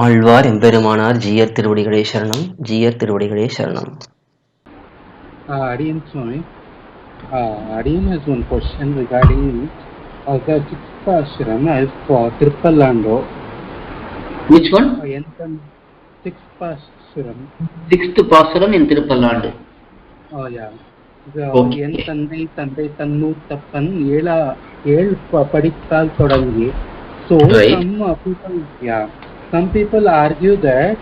ஆழ்வார் எம்பெருமானார் ஜீயர் திருவடிகளே சரணம். ஜீயர் திருவடிகளே சரணம். Adiyan Swami, Adiyan has one question regarding the sixth ashram as Tirupallando. Which one? Sixth ashram. Sixth Pasuram in Tirupallando. Oh yeah. என் தந்தை தந்தை தன்னூத்தப்பன் ஏழு படித்தால் தொடங்கி. So some people argue that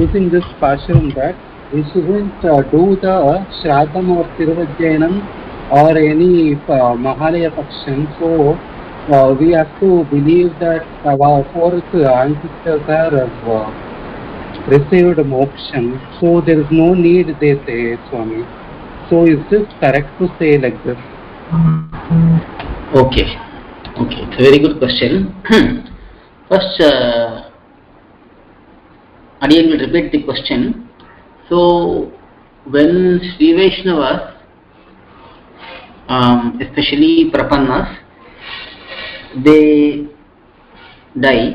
using this pashram that we shouldn't do the SrAdhdham or Tiruvajjayanam or any Mahalaya Paksham. So we have to believe that our fourth ancestors are received mOksham. So there is no need, they say, Swami. So is this correct to say like this? Okay, it's a very good question. First, Adiyan will repeat the question. So, when Sri Vaishnavas, especially Prapannas, they die,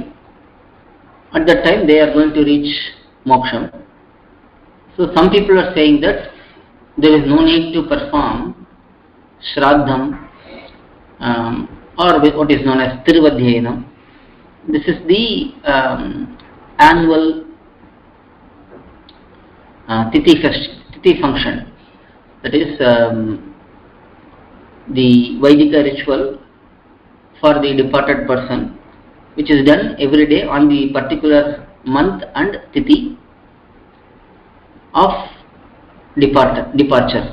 at that time they are going to reach mOksham. So, some people are saying that there is no need to perform SrAdhdham or what is known as Tiruvadhyayanam. This is the annual Tithi function. That is the Vaidika ritual for the departed person, which is done every day on the particular month and Tithi of departure.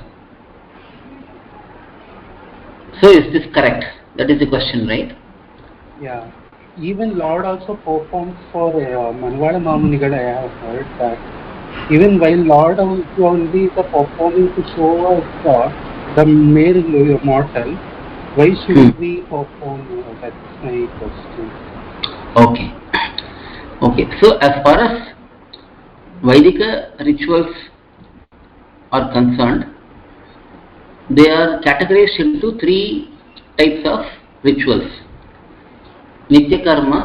So is this correct? That is the question, right? Yeah. Even Lord also performs for Manvala Mamunigal. I have heard that even while Lord only is performing to show us the male mortal, why should we perform? That's my question. Okay. So as far as Vaidika rituals are concerned, they are categorized into three types of rituals: Nitya Karma,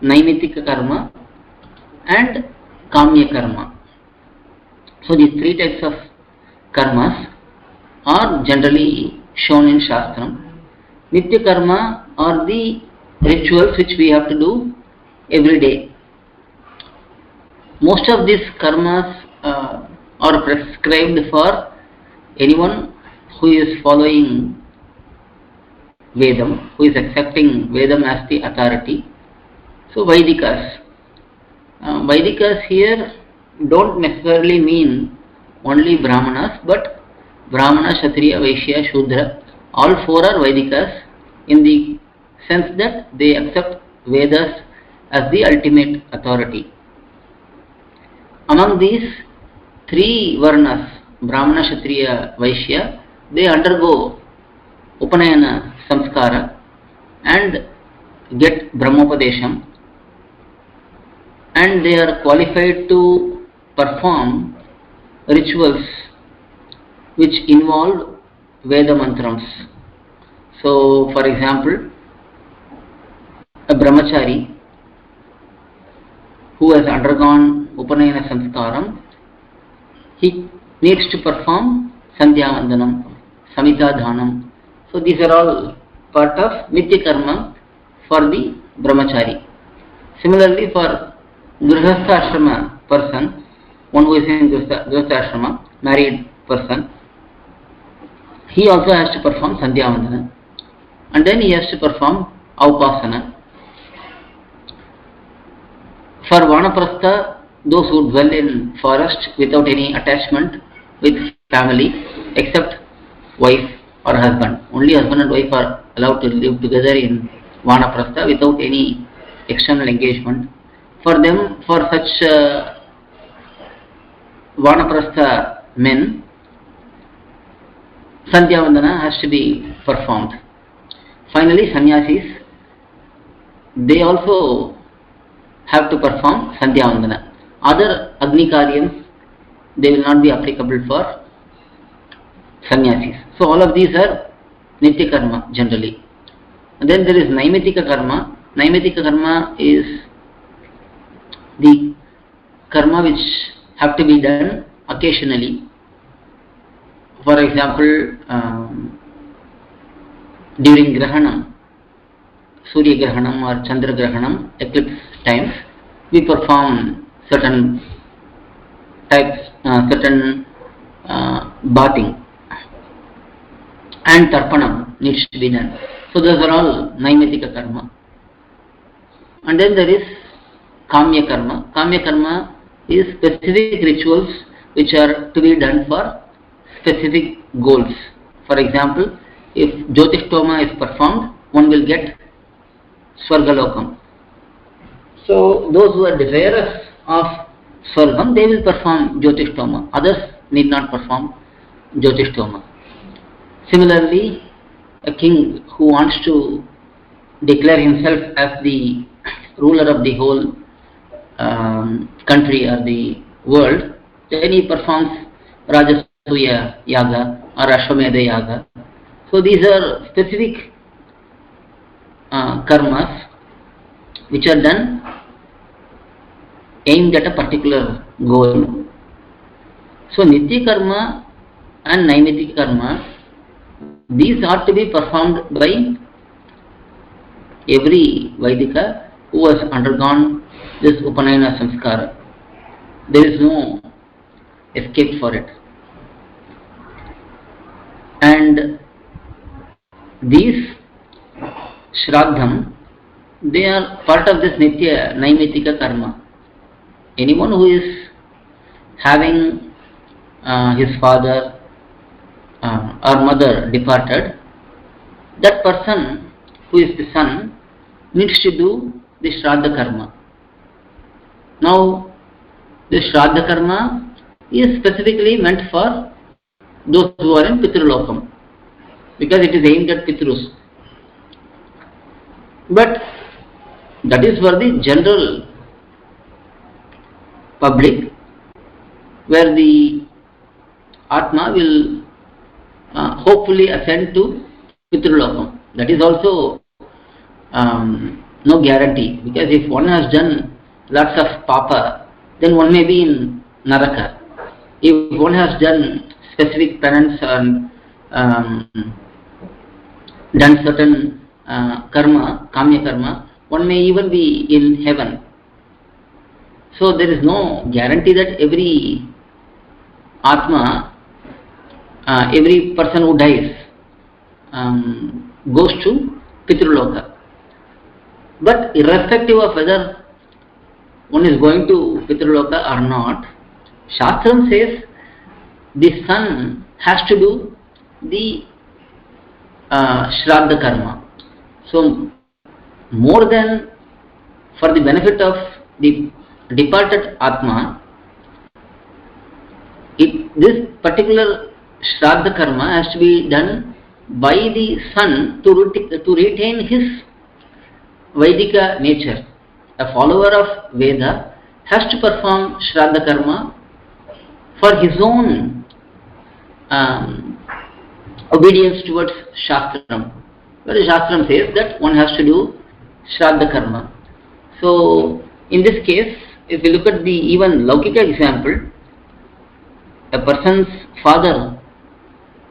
Naimitika Karma and Kamya Karma. So these three types of karmas are generally shown in Shastram. Nitya Karma are the rituals which we have to do every day. Most of these karmas are prescribed for anyone who is following Vedam, who is accepting Vedam as the authority. So Vaidikas here don't necessarily mean only Brahmanas, but Brahmana, Kshatriya, Vaishya, Shudra, all four are Vaidikas in the sense that they accept Vedas as the ultimate authority. Among these three Varnas, Brahmana, Kshatriya, Vaishya, they undergo Upanayana Samskara and get Brahmopadesham, and they are qualified to perform rituals which involve Veda mantrams. So, for example, a brahmachari who has undergone Upanayana Samskaram, he needs to perform Sandhya Vandanam, Samhita Dhanam. So these are all part of Nitya Karma for the brahmachari. Similarly, for Grihastha Ashrama person, one who is in Grihastha Ashrama, married person, he also has to perform Sandhya Vandana, and then he has to perform Aupasana. For Vanaprastha, those who dwell in forest without any attachment with family except wife or husband, only husband and wife are allowed to live together in Vanaprastha without any external engagement. For them, for such Vanaprastha men, Sandhya Vandana has to be performed. Finally, sannyasis, they also have to perform Sandhya Vandana. Other Agni Karyams, they will not be applicable for sannyasis. So all of these are Nitya Karma generally. And then there is Naimitika Karma. Naimitika Karma is the karma which have to be done occasionally. For example, during Grahanam, Surya Grahanam or Chandra Grahanam, eclipse times, we perform certain types, certain bathing, and Tarpanam needs to be done. So those are all Naimitika karma. And then there is Kamya karma. Kamya karma is specific rituals which are to be done for specific goals. For example, if Jyotishtoma is performed, one will get Swargalokam. So those who are desirous of Swargam, they will perform Jyotishtoma. Others need not perform Jyotishtoma. Similarly, a king who wants to declare himself as the ruler of the whole country or the world, then he performs Rajasuya Yaga or Ashwamedha Yaga. So these are specific karmas which are done aimed at a particular goal. So Nitya karma and Naimitika karma, these are to be performed by every Vaidika who has undergone this Upanayana Samskara. There is no escape for it. And these SrAdhdham, they are part of this Nitya Naimitika karma. Anyone who is having his father or mother departed, that person who is the son needs to do the SrAdhdha karma. Now, the SrAdhdha karma is specifically meant for those who are in Pitrulokam, because it is aimed at Pitrus. But that is for the general public, where the Atma will hopefully ascend to Pitrulokam. That is also no guarantee, because if one has done lots of papa, then one may be in Naraka. If one has done specific penance and done certain karma, kamya karma, one may even be in heaven. So there is no guarantee that every Atma, every person who dies goes to Pitruloka. But irrespective of whether one is going to Pitruloka or not, Shastram says the son has to do the SrAdhdha karma. So more than for the benefit of the departed Atma, this particular SrAdhdha karma has to be done by the son to retain his Vaidika nature. A follower of Veda has to perform SrAdhdha karma for his own obedience towards Shastram. But the Shastram says that one has to do SrAdhdha karma. So in this case, if we look at the even Laukika example, a person's father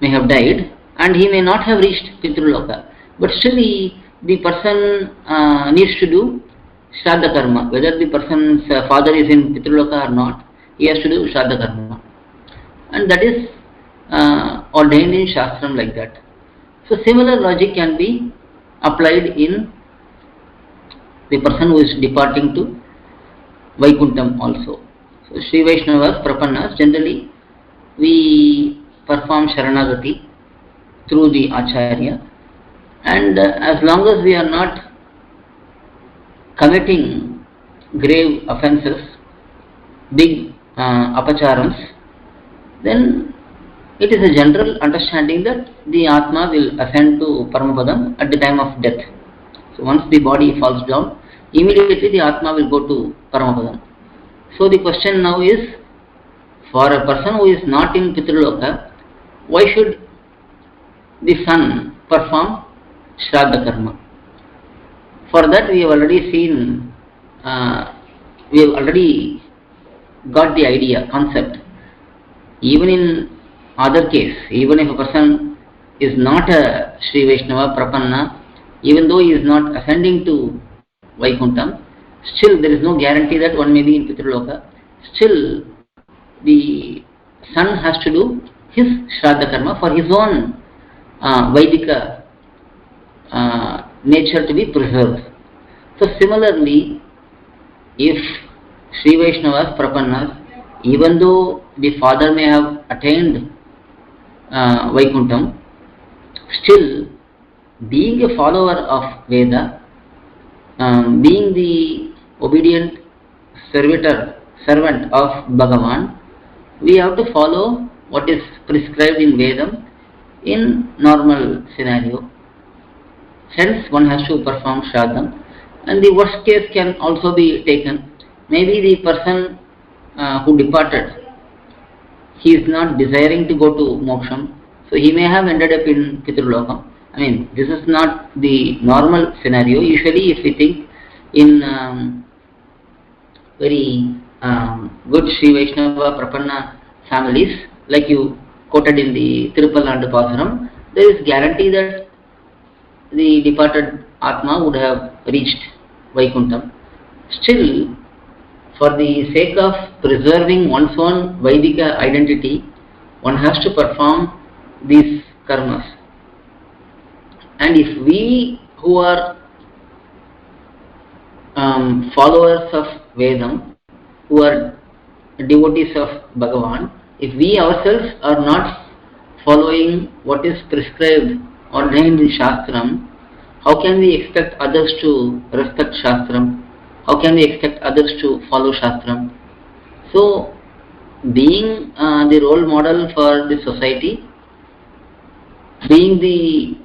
may have died and he may not have reached Pitruloka, but still the person needs to do SrAdhdha karma. Whether the person's father is in Pitruloka or not, he has to do SrAdhdha karma. And that is ordained in Shastram like that. So similar logic can be applied in the person who is departing to Vaikuntham also. So Sri Vaishnavas, Prapannas, generally we perform Sharanagati through the Acharya, and as long as we are not committing grave offences, big apacharams, then it is a general understanding that the Atma will ascend to Paramapadam at the time of death. So once the body falls down, immediately the Atma will go to Paramapadam. So the question now is, for a person who is not in Pitruloka, why should the son perform SrAdhdha karma? For that we have already seen we have already got the idea, concept. Even in other case, even if a person is not a Sri Vaishnava Prapanna, even though he is not ascending to Vaikuntham, still there is no guarantee that one may be in Pitraloka. Still, the son has to do his Shraddha karma for his own Vaidika nature to be preserved. So similarly, if Sri Vaishnavas, Prapannas, even though the father may have attained Vaikuntham, still being a follower of Veda, being the obedient servant of Bhagavan, we have to follow what is prescribed in Vedam in normal scenario. Hence, one has to perform Shraddham, and the worst case can also be taken. Maybe the person who departed, he is not desiring to go to Moksham, so he may have ended up in Pitrulokam. I mean, this is not the normal scenario. Usually, if we think in very good Sri Vaishnava Prapanna families, like you quoted in the Tirupalandu Pasaram, there is guarantee that the departed Atma would have reached Vaikuntham. Still, for the sake of preserving one's own Vaidika identity, one has to perform these karmas. And if we who are followers of Vedam, who are devotees of Bhagavan, if we ourselves are not following what is prescribed, ordained in Shastram, how can we expect others to respect Shastram? How can we expect others to follow Shastram? So, being the role model for the society, being the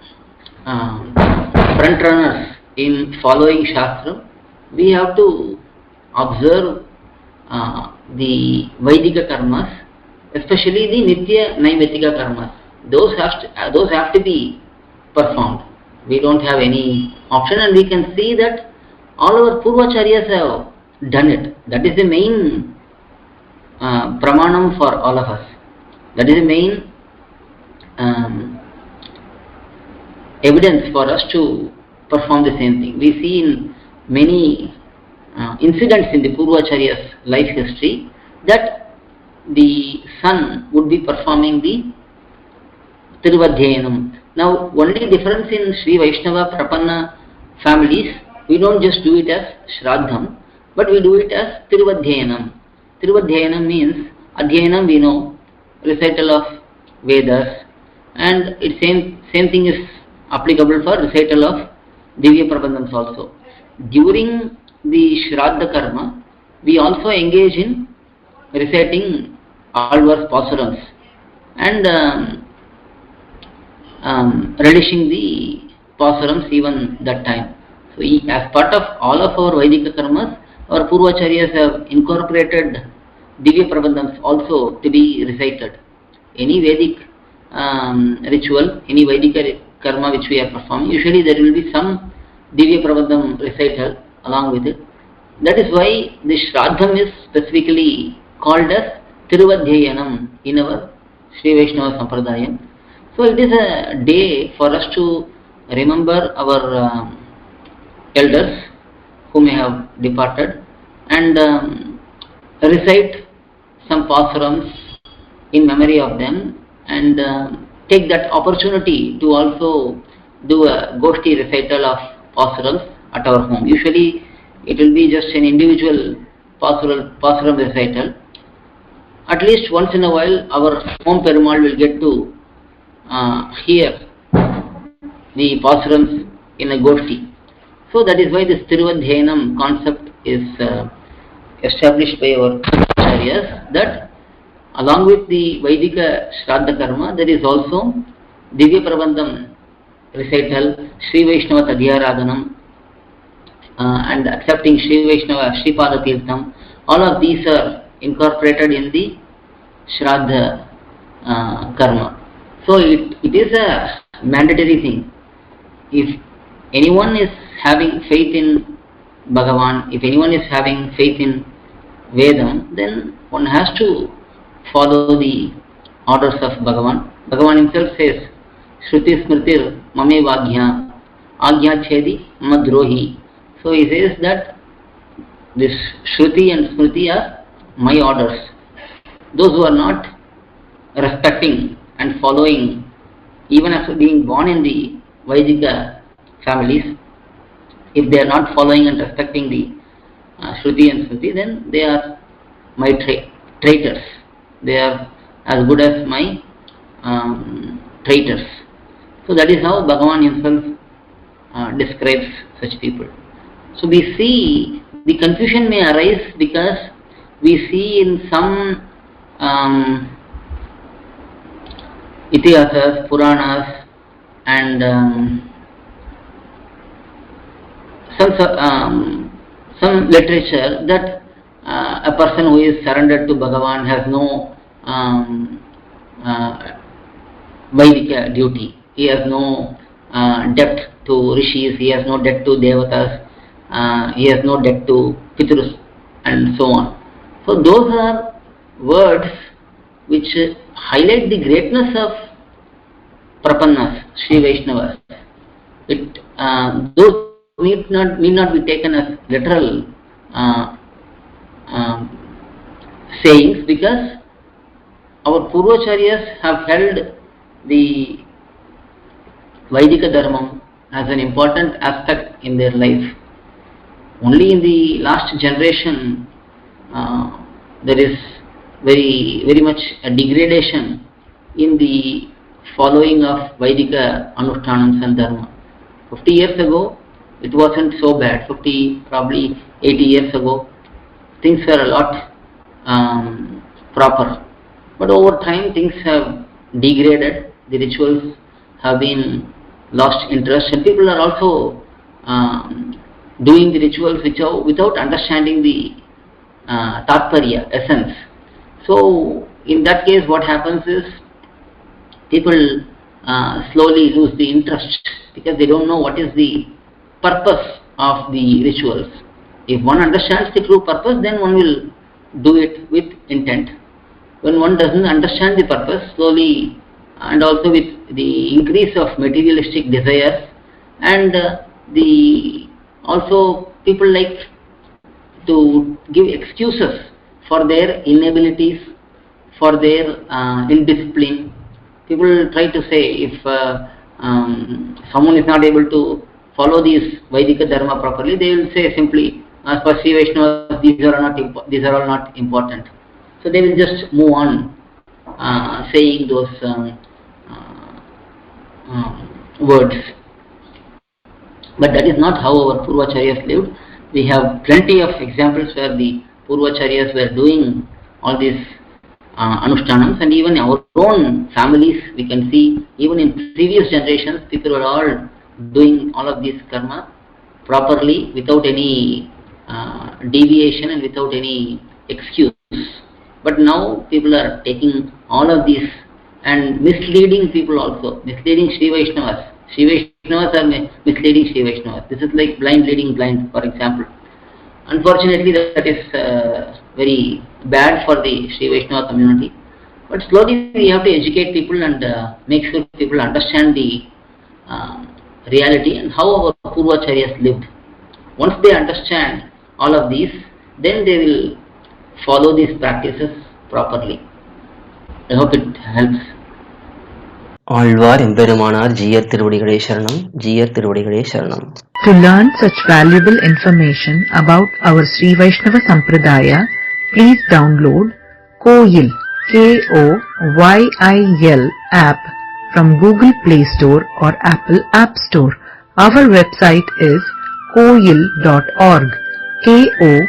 front runners in following Shastram, we have to observe the Vaidika karmas, especially the Nitya Naimitika karmas. Those have to be performed. We don't have any option, and we can see that all our Purvacharyas have done it. That is the main pramanam for all of us. That is the main evidence for us to perform the same thing. We see in many incidents in the Purvacharyas' life history that the son would be performing the Tiruvadhyayanam. Now, only difference in Sri Vaishnava Prapanna families, we don't just do it as SrAdhdham, but we do it as Tiruvadhyayanam. Tiruvadhyayanam means, Adhyayanam we know, recital of Vedas, and same thing is applicable for recital of Divya Prabandhams also. During the Shraddha Karma, we also engage in reciting Alvar's Pasurams and relishing the Pasurams even that time. So, as part of all of our Vaidika Karmas, our Purvacharyas have incorporated Divya Prabandhams also to be recited. Any Vedic ritual, any Vaidika Karma which we are performing, usually there will be some Divya Prabandham recital along with it. That is why the Shraddham is specifically called as Tiruvadhyayanam in our Sri Vaishnava Sampradayam. So it is a day for us to remember our elders who may have departed and recite some pasurams in memory of them, and take that opportunity to also do a Goshti recital of pasurams at our home. Usually it will be just an individual pasuram recital. At least once in a while our home Perumal will get to hear the pasurams in a Goshti. So that is why this Tiruvadhyayanam concept is established by our acharyas, that along with the Vaidika Shraddha Karma, there is also Divya Prabandham recital, Sri Vaishnava Tadhyarādhanam, and accepting Sri Vaishnava Sri Pada Tirtham. All of these are incorporated in the Shraddha Karma. So it is a mandatory thing. If anyone is having faith in Bhagavan, if anyone is having faith in Vedam, then one has to follow the orders of Bhagavan. Bhagavan himself says, Shruti Smritir Mame Vagya Agya Chedi Madrohi. So he says that this Shruti and Smriti are my orders. Those who are not respecting and following, even after being born in the Vaidika families, if they are not following and respecting the Shruti and Smriti, then they are my traitors. They are as good as my traitors. So that is how Bhagavan himself describes such people. So we see the confusion may arise because we see in some itihasas, Puranas, and some literature that a person who is surrendered to Bhagavan has no Vaidika duty. He has no debt to rishis, he has no debt to devatas, he has no debt to pitrus, and so on. So those are words which highlight the greatness of Prapannas, Sri Vaishnavas. Those need not be taken as literal sayings, because our Purvacharyas have held the Vaidika Dharma as an important aspect in their life. Only in the last generation there is very much a degradation in the following of Vaidika Anushtanams and Dharma. 50 years ago it wasn't so bad. 50, probably 80 years ago, things were a lot proper. But over time things have degraded, the rituals have been lost interest, and people are also doing the rituals without understanding the Tatparya, essence. So in that case what happens is people slowly lose the interest because they don't know what is the purpose of the rituals. If one understands the true purpose, then one will do it with intent. When one doesn't understand the purpose, slowly, and also with the increase of materialistic desires, and also people like to give excuses for their inabilities, for their indiscipline. People try to say if someone is not able to follow these Vaidika Dharma properly, they will say simply, as per Sri Vaishnavas, these are all not important. So they will just move on saying those words. But that is not how our Purvacharyas lived. We have plenty of examples where the Purvacharyas were doing all these Anushtanams, and even our own families, we can see, even in previous generations, people were all doing all of this karma properly, without any deviation and without any excuse. But now people are taking all of these and misleading people also, misleading Sri Vaishnavas. Sri Vaishnavas are misleading Sri Vaishnavas. This is like blind leading blind, for example. Unfortunately, that is very bad for the Sri Vaishnava community. But slowly we have to educate people and make sure people understand the reality and how our Purvacharyas lived. Once they understand all of these, then they will follow these practices properly. I hope it helps. Alvar எம்பெருமானார் ஜீயர் திருவடிகளே சரணம், ஜீயர் திருவடிகளே சரணம். To learn such valuable information about our Sri Vaishnava Sampradaya, please download KOYIL, KOYIL app from Google Play Store or Apple App Store. Our website is koyil.org, KOYIL.org.